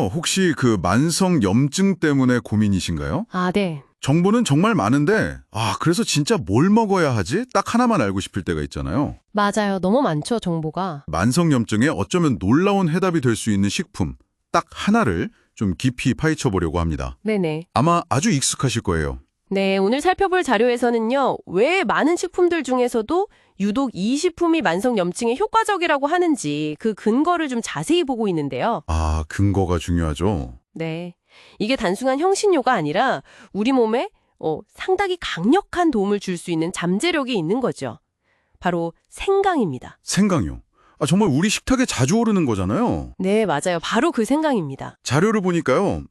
혹시 그 만성 염증 때문에 고민이신가요? 아, 네. 정보는 정말 많은데, 그래서 진짜 뭘 먹어야 하지? 딱 하나만 알고 싶을 때가 있잖아요. 맞아요. 너무 많죠, 정보가. 만성 염증에 어쩌면 놀라운 해답이 될 수 있는 식품, 딱 하나를 좀 깊이 파헤쳐 보려고 합니다. 네네. 아마 아주 익숙하실 거예요. 네, 오늘 살펴볼 자료에서는요, 왜 많은 식품들 중에서도 유독 이 식품이 만성 염증에 효과적이라고 하는지 그 근거를 좀 자세히 보고 있는데요. 근거가 중요하죠. 네. 이게 단순한 향신료가 아니라 우리 몸에 상당히 강력한 도움을 줄 수 있는 잠재력이 있는 거죠. 바로 생강입니다. 생강이요. 정말 우리 식탁에 자주 오르는 거잖아요. 네, 맞아요. 바로 그 생강입니다. 자료를 보니까요,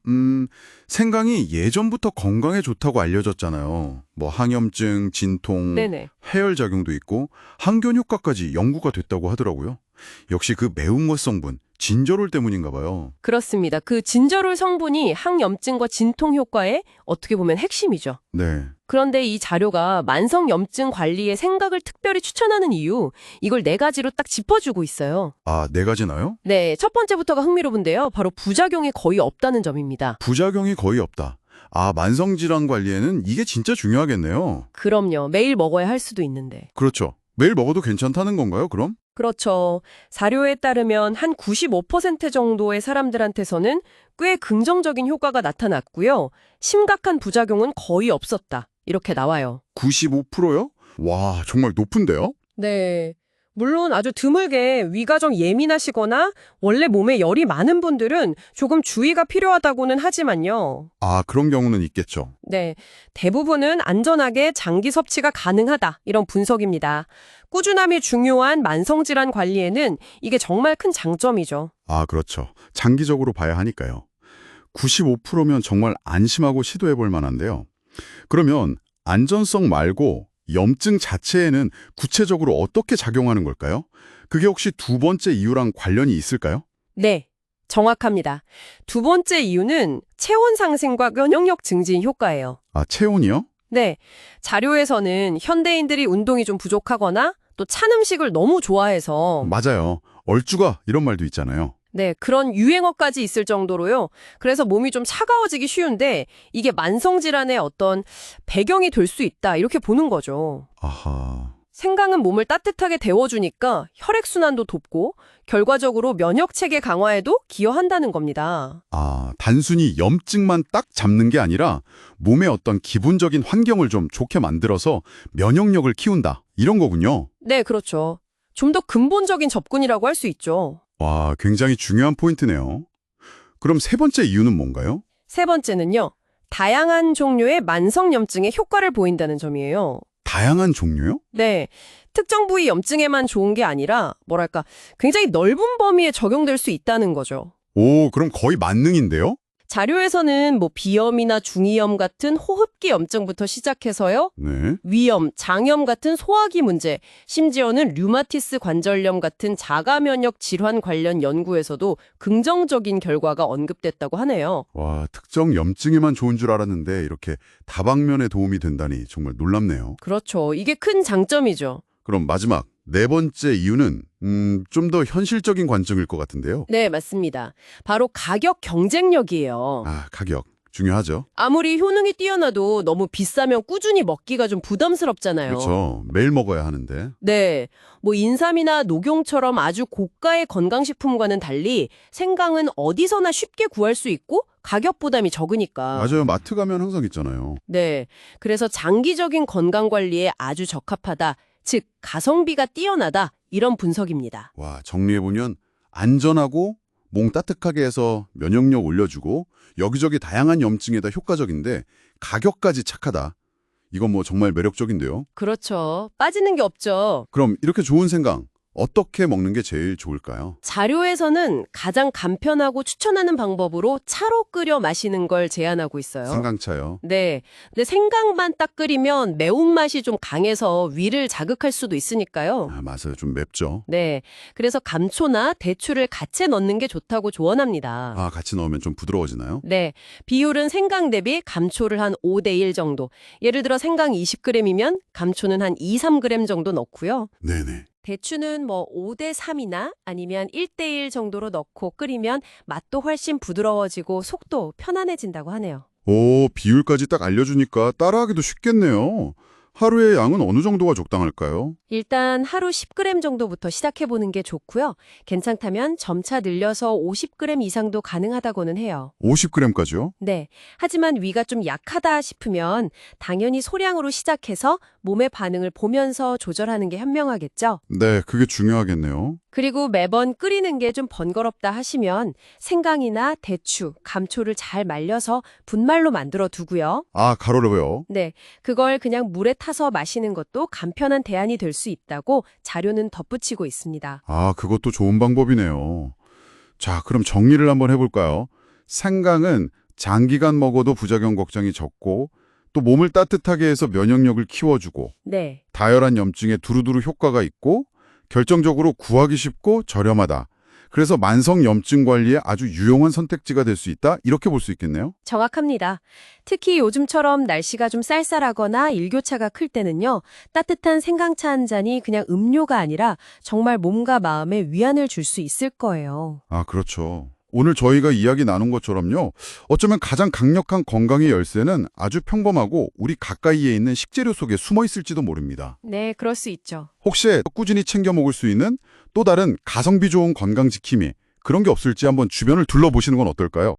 생강이 예전부터 건강에 좋다고 알려졌잖아요. 뭐 항염증, 진통, 네네. 해열작용도 있고 항균 효과까지 연구가 됐다고 하더라고요. 역시 그 매운맛 성분, 진저롤 때문인가 봐요. 그렇습니다. 그 진저롤 성분이 항염증과 진통 효과에 어떻게 보면 핵심이죠. 네. 그런데 이 자료가 만성 염증 관리에 생각을 특별히 추천하는 이유, 이걸 네 가지로 딱 짚어주고 있어요. 네 가지나요? 네, 첫 번째부터가 흥미로운데요. 바로 부작용이 거의 없다는 점입니다. 부작용이 거의 없다. 만성질환 관리에는 이게 진짜 중요하겠네요. 그럼요. 매일 먹어야 할 수도 있는데. 그렇죠. 매일 먹어도 괜찮다는 건가요, 그럼? 그렇죠. 자료에 따르면 한 95% 정도의 사람들한테서는 꽤 긍정적인 효과가 나타났고요. 심각한 부작용은 거의 없었다. 이렇게 나와요. 95%요? 와, 정말 높은데요? 네. 물론 아주 드물게 위가 좀 예민하시거나 원래 몸에 열이 많은 분들은 조금 주의가 필요하다고는 하지만요. 그런 경우는 있겠죠. 네. 대부분은 안전하게 장기 섭취가 가능하다. 이런 분석입니다. 꾸준함이 중요한 만성질환 관리에는 이게 정말 큰 장점이죠. 그렇죠. 장기적으로 봐야 하니까요. 95%면 정말 안심하고 시도해 볼 만한데요. 그러면 안전성 말고 염증 자체에는 구체적으로 어떻게 작용하는 걸까요? 그게 혹시 두 번째 이유랑 관련이 있을까요? 네. 정확합니다. 두 번째 이유는 체온 상승과 면역력 증진 효과예요. 체온이요? 네. 자료에서는 현대인들이 운동이 좀 부족하거나 또 찬 음식을 너무 좋아해서 맞아요. 얼죽아 이런 말도 있잖아요. 네, 그런 유행어까지 있을 정도로요. 그래서 몸이 좀 차가워지기 쉬운데 이게 만성질환의 어떤 배경이 될 수 있다. 이렇게 보는 거죠. 아하. 생강은 몸을 따뜻하게 데워주니까 혈액순환도 돕고 결과적으로 면역체계 강화에도 기여한다는 겁니다. 단순히 염증만 딱 잡는 게 아니라 몸의 어떤 기본적인 환경을 좀 좋게 만들어서 면역력을 키운다. 이런 거군요. 네, 그렇죠. 좀 더 근본적인 접근이라고 할 수 있죠. 와, 굉장히 중요한 포인트네요. 그럼 세 번째 이유는 뭔가요? 세 번째는요. 다양한 종류의 만성염증에 효과를 보인다는 점이에요. 다양한 종류요? 네. 특정 부위 염증에만 좋은 게 아니라 뭐랄까 굉장히 넓은 범위에 적용될 수 있다는 거죠. 그럼 거의 만능인데요? 자료에서는 뭐 비염이나 중이염 같은 호흡기 염증부터 시작해서요. 네. 위염, 장염 같은 소화기 문제, 심지어는 류마티스 관절염 같은 자가 면역 질환 관련 연구에서도 긍정적인 결과가 언급됐다고 하네요. 와, 특정 염증에만 좋은 줄 알았는데 이렇게 다방면에 도움이 된다니 정말 놀랍네요. 그렇죠. 이게 큰 장점이죠. 그럼 마지막 네 번째 이유는 좀 더 현실적인 관점일 것 같은데요. 네, 맞습니다. 바로 가격 경쟁력이에요. 가격 중요하죠. 아무리 효능이 뛰어나도 너무 비싸면 꾸준히 먹기가 좀 부담스럽잖아요. 그렇죠. 매일 먹어야 하는데. 네. 뭐 인삼이나 녹용처럼 아주 고가의 건강식품과는 달리 생강은 어디서나 쉽게 구할 수 있고 가격 부담이 적으니까. 맞아요. 마트 가면 항상 있잖아요. 네. 그래서 장기적인 건강 관리에 아주 적합하다. 즉, 가성비가 뛰어나다. 이런 분석입니다. 와, 정리해보면 안전하고 몸 따뜻하게 해서 면역력 올려주고 여기저기 다양한 염증에다 효과적인데 가격까지 착하다. 이건 뭐 정말 매력적인데요. 그렇죠. 빠지는 게 없죠. 그럼 이렇게 좋은 생강 어떻게 먹는 게 제일 좋을까요? 자료에서는 가장 간편하고 추천하는 방법으로 차로 끓여 마시는 걸 제안하고 있어요. 생강차요. 네. 근데 생강만 딱 끓이면 매운맛이 좀 강해서 위를 자극할 수도 있으니까요. 맞아요. 좀 맵죠. 네. 그래서 감초나 대추를 같이 넣는 게 좋다고 조언합니다. 같이 넣으면 좀 부드러워지나요? 네. 비율은 생강 대비 감초를 한 5대 1 정도. 예를 들어 생강 20g이면 감초는 한 2, 3g 정도 넣고요. 네네. 대추는 뭐 5대 3이나 아니면 1대 1 정도로 넣고 끓이면 맛도 훨씬 부드러워지고 속도 편안해진다고 하네요. 오, 비율까지 딱 알려주니까 따라하기도 쉽겠네요. 하루의 양은 어느 정도가 적당할까요? 일단 하루 10g 정도부터 시작해보는 게 좋고요. 괜찮다면 점차 늘려서 50g 이상도 가능하다고는 해요. 50g까지요? 네. 하지만 위가 좀 약하다 싶으면 당연히 소량으로 시작해서 몸의 반응을 보면서 조절하는 게 현명하겠죠. 네, 그게 중요하겠네요. 그리고 매번 끓이는 게 좀 번거롭다 하시면 생강이나 대추, 감초를 잘 말려서 분말로 만들어 두고요. 아, 가로로요? 네, 그걸 그냥 물에 타서 마시는 것도 간편한 대안이 될 수 있다고 자료는 덧붙이고 있습니다. 아, 그것도 좋은 방법이네요. 자, 그럼 정리를 한번 해볼까요? 생강은 장기간 먹어도 부작용 걱정이 적고 또 몸을 따뜻하게 해서 면역력을 키워주고 네, 다혈한 염증에 두루두루 효과가 있고 결정적으로 구하기 쉽고 저렴하다. 그래서 만성 염증 관리에 아주 유용한 선택지가 될 수 있다. 이렇게 볼 수 있겠네요. 정확합니다. 특히 요즘처럼 날씨가 좀 쌀쌀하거나 일교차가 클 때는요, 따뜻한 생강차 한 잔이 그냥 음료가 아니라 정말 몸과 마음에 위안을 줄 수 있을 거예요. 아, 그렇죠. 오늘 저희가 이야기 나눈 것처럼요. 어쩌면 가장 강력한 건강의 열쇠는 아주 평범하고 우리 가까이에 있는 식재료 속에 숨어 있을지도 모릅니다. 네, 그럴 수 있죠. 혹시 꾸준히 챙겨 먹을 수 있는 또 다른 가성비 좋은 건강 지킴이 그런 게 없을지 한번 주변을 둘러보시는 건 어떨까요?